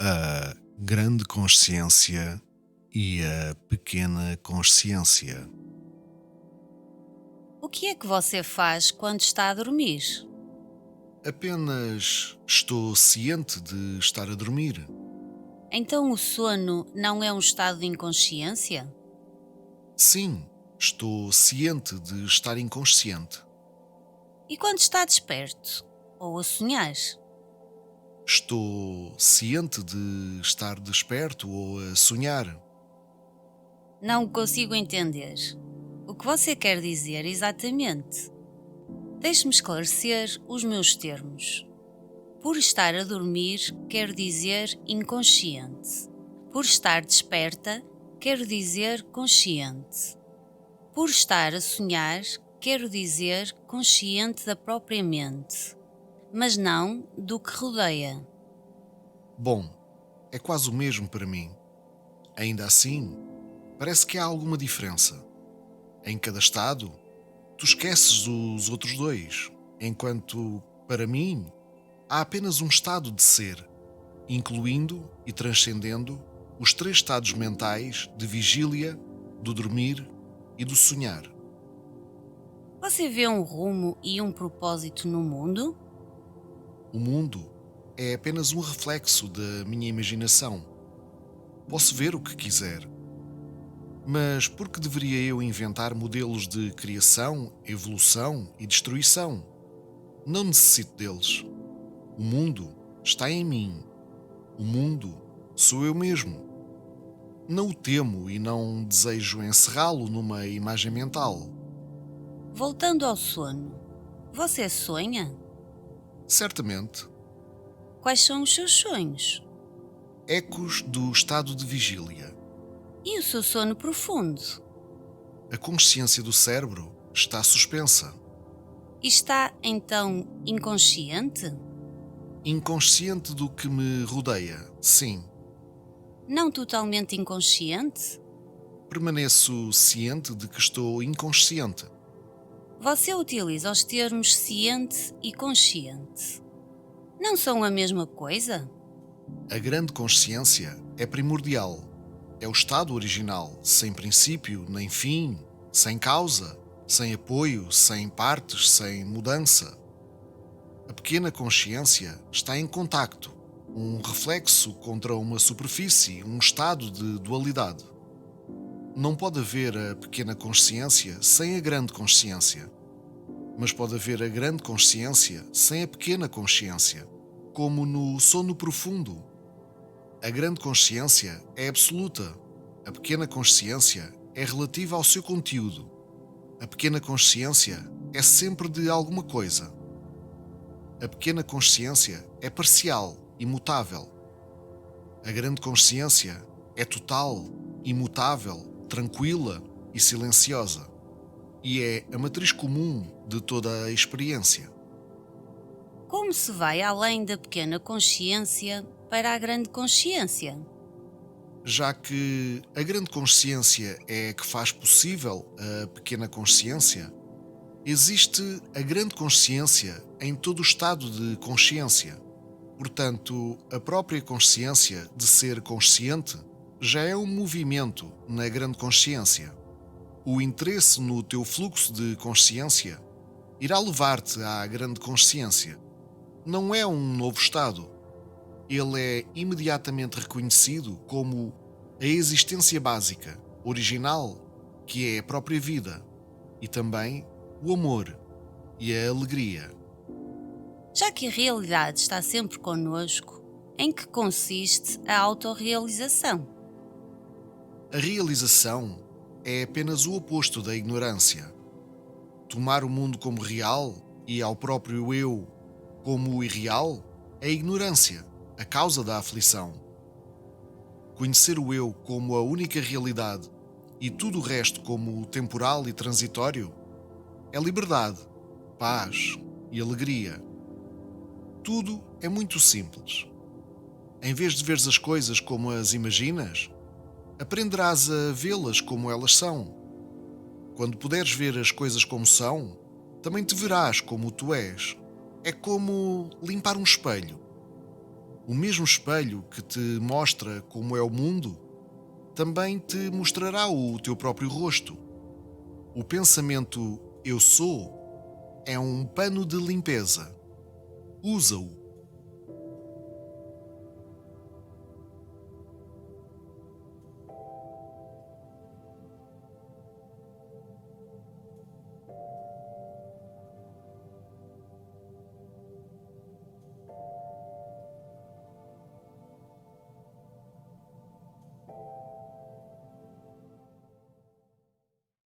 A grande consciência e a pequena consciência. O que é que você faz quando está a dormir? Apenas estou ciente de estar a dormir. Então o sono não é um estado de inconsciência? Sim, estou ciente de estar inconsciente. E quando está desperto? Ou a sonhar? Estou ciente de estar desperto ou a sonhar. Não consigo entender. O que você quer dizer exatamente? Deixe-me esclarecer os meus termos. Por estar a dormir, quero dizer inconsciente. Por estar desperta, quero dizer consciente. Por estar a sonhar, quero dizer consciente da própria mente, mas não do que rodeia. Bom, é quase o mesmo para mim. Ainda assim, parece que há alguma diferença. Em cada estado, tu esqueces os outros dois, enquanto, para mim, há apenas um estado de ser, incluindo e transcendendo os três estados mentais de vigília, do dormir e do sonhar. Você vê um rumo e um propósito no mundo? O mundo é apenas um reflexo da minha imaginação. Posso ver o que quiser, mas por que deveria eu inventar modelos de criação, evolução e destruição? Não necessito deles. O mundo está em mim. O mundo sou eu mesmo. Não o temo e não desejo encerrá-lo numa imagem mental. Voltando ao sono, você sonha? Certamente, Quais são os seus sonhos? ecos do estado de vigília. E o seu sono profundo? A consciência do cérebro está suspensa. E está então inconsciente? Inconsciente do que me rodeia, sim. Não totalmente inconsciente? Permaneço ciente de que estou inconsciente. Você utiliza os termos ciente e consciente. Não são a mesma coisa? A grande consciência é primordial. É o estado original, sem princípio nem fim, sem causa, sem apoio, sem partes, sem mudança. A pequena consciência está em contacto, um reflexo contra uma superfície, um estado de dualidade. Não pode haver a pequena consciência sem a grande consciência, mas pode haver a grande consciência sem a pequena consciência, como no sono profundo. A grande consciência é absoluta, a pequena consciência é relativa ao seu conteúdo. A pequena consciência é sempre de alguma coisa. A pequena consciência é parcial, imutável. A grande consciência é total, imutável, tranquila e silenciosa. E é a matriz comum de toda a experiência. Como se vai além da pequena consciência para a grande consciência? Já que a grande consciência é a que faz possível a pequena consciência, existe a grande consciência em todo o estado de consciência. Portanto, a própria consciência de ser consciente já é um movimento na grande consciência. O interesse no teu fluxo de consciência irá levar-te à grande consciência. Não é um novo estado. Ele é imediatamente reconhecido como a existência básica, original, que é a própria vida, e também o amor e a alegria. Já que a realidade está sempre connosco, em que consiste a autorrealização? A realização é apenas o oposto da ignorância. Tomar o mundo como real e ao próprio eu como o irreal é ignorância, a causa da aflição. Conhecer o eu como a única realidade e tudo o resto como temporal e transitório é liberdade, paz e alegria. Tudo é muito simples. Em vez de veres as coisas como as imaginas, aprenderás a vê-las como elas são. Quando puderes ver as coisas como são, também te verás como tu és. É como limpar um espelho. O mesmo espelho que te mostra como é o mundo, também te mostrará o teu próprio rosto. O pensamento eu sou é um pano de limpeza. Usa-o